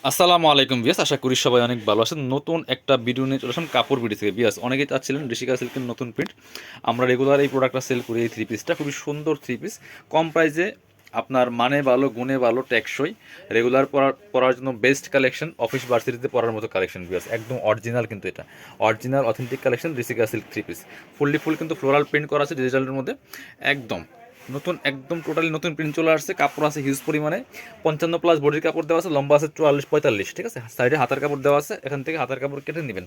আসসালামু আলাইকুম বিয়াস, আশা করি সবাই অনেক ভালো আছেন। নতুন একটা ভিডিও নিয়ে চলে আসলাম কাপড় বিডি থেকে। বিয়াস অনেকেই চাচ্ছিলেন ঋষিকা সিল্কের নতুন প্রিন্ট। আমরা রেগুলার এই প্রোডাক্টটা সেল করি। এই থ্রি পিসটা খুবই সুন্দর থ্রি পিস, কম প্রাইসে, আপনার মানে ভালো, গুণে ভালো, টেকসই, রেগুলার পরার জন্য বেস্ট কালেকশন, অফিস ভার্সিটিতে পরার মতো কালেকশন। বিয়াস একদম অরিজিনাল, কিন্তু এটা original authentic collection Rishika silk three piece. Full কিন্তু ফ্লোরাল প্রিন্ট করা আছে ডিজিটালের মধ্যে। একদম নতুন, একদম টোটালি নতুন প্রিন্ট চলে আসছে। কাপড় আছে হিউজ পরিমাণে, 55+ বডির কাপড় দেওয়া আছে, লম্বা আছে 44-45, ঠিক আছে। সাইডে হাতার কাপড় দেওয়া আছে, এখান থেকে হাতার কাপড় কেটে নেবেন।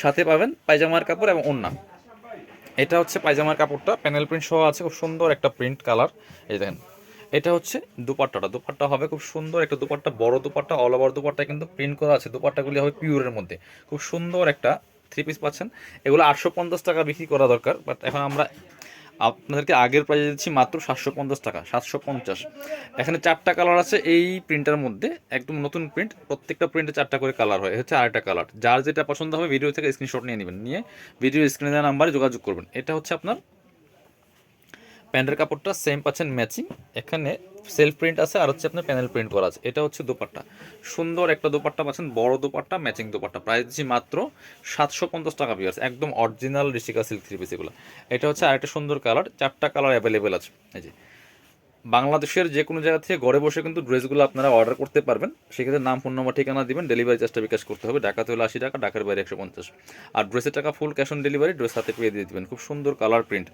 সাথে পাবেন পায়জামার কাপড় এবং ওড়না। এটা হচ্ছে পায়জামার কাপড়টা, প্যানেল প্রিন্ট সহ আছে, খুব সুন্দর একটা প্রিন্ট কালার। এই দেখেন, এটা হচ্ছে দুপাট্টা হবে খুব সুন্দর একটা দুপাট্টা, বড় দুপাট্টা, অল ওভার দুপাট্টা কিন্তু প্রিন্ট করা আছে। দুপাট্টাগুলি হবে পিওরের মধ্যে, খুব সুন্দর একটা থ্রি পিস পাচ্ছেন। এগুলো 850 টাকা বিক্রি করা দরকার, বাট এখন আমরা আপনাদেরকে আগের প্রাইজে দিচ্ছি মাত্র 750 টাকা, 750। এখানে 4টা কালার আছে এই প্রিন্টের মধ্যে, একদম নতুন প্রিন্ট। প্রত্যেকটা প্রিন্টে 4টা করে কালার হয়, হচ্ছে আরেকটা কালার। যার যেটা পছন্দ হবে ভিডিও থেকে স্ক্রিনশট নিয়ে নেবেন, নিয়ে ভিডিও স্ক্রিনে দেওয়া নাম্বারে যোগাযোগ করবেন। এটা হচ্ছে আপনার প্যান্টের কাপড়টা সেম পাচ্ছেন ম্যাচিং, এখানে সেলফ প্রিন্ট আছে আর হচ্ছে আপনার প্যানেল প্রিন্ট করা আছে। এটা হচ্ছে দোপাট্টা, সুন্দর একটা দোপাট্টা পাচ্ছেন, বড় দোপাট্টা, ম্যাচিং দোপাট্টা। প্রাইস দিচ্ছি মাত্র 750 টাকা পিয়ার্স, একদম original Rishika silk three piece এগুলো। এটা হচ্ছে আরেকটা সুন্দর কালার, 4টা কালার অ্যাভেলেবেল আছে। এই যে বাংলাদেশের যে কোনো জায়গা থেকে ঘরে বসে কিন্তু ড্রেসগুলো আপনারা অর্ডার করতে পারবেন। সেক্ষেত্রে নাম, ফোন নম্বর, ঠিকানা দিবেন, ডেলিভারি চার্জটা বিকাশ করতে হবে। ঢাকাতে হলে 80 টাকা, ঢাকার বাইরে 150। আর ড্রেসের টাকা full cash on delivery, dress হাতে পেয়ে দিয়ে দেবেন। খুব সুন্দর কালার প্রিন্ট,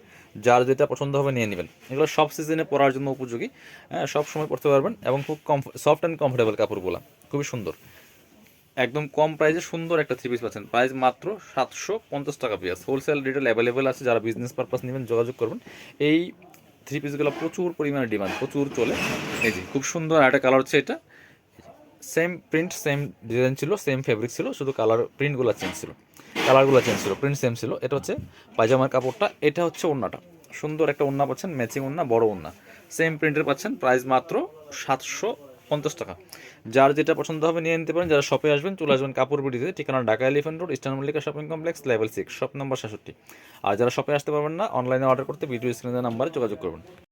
যার যেটা পছন্দ হবে নিয়ে নেবেন। এগুলো সব সিজনে পরার জন্য উপযোগী, হ্যাঁ, সব সময় পরতে পারবেন এবং খুব সফট অ্যান্ড কমফোর্টেবল কাপড়গুলো, খুবই সুন্দর। একদম কম প্রাইসে সুন্দর একটা থ্রি পিস পাচ্ছেন, প্রাইস মাত্র 750 টাকা পিস। হোলসেল রিটেল অ্যাভেলেবেল আছে, যারা বিজনেস পারপাস নেবেন যোগাযোগ করবেন। এই থ্রি পিসগুলো প্রচুর পরিমাণে ডিমান্ড, প্রচুর চলে। এই যে খুব সুন্দর একটা কালার হচ্ছে এটা, সেম প্রিন্ট, সেম ডিজাইন ছিল, সেম ফেব্রিক ছিল, শুধু প্রিন্টগুলো চেঞ্জ ছিল, কালারগুলো চেঞ্জ ছিল, প্রিন্ট সেম ছিল। এটা হচ্ছে পায়জামার কাপড়টা, এটা হচ্ছে ওড়নাটা। সুন্দর একটা ওড়না পাচ্ছেন, ম্যাচিং ওড়না, বড় ওড়না, সেম প্রিন্টের পাচ্ছেন। প্রাইস মাত্র 750 টাকা। যার যেটা পছন্দ হবে নিয়ে নিতে পারেন। যারা শপে আসবেন চলে আসবেন কাপড় বিডিতে, ঠিকানা Dhaka elephant road, eastern Mallika shopping complex, level 6, shop number 66। আর যারা শপে আসতে পারবেন না, অনলাইনে অর্ডার করতে ভিডিও স্ক্রিনের নাম্বারে যোগাযোগ করবেন।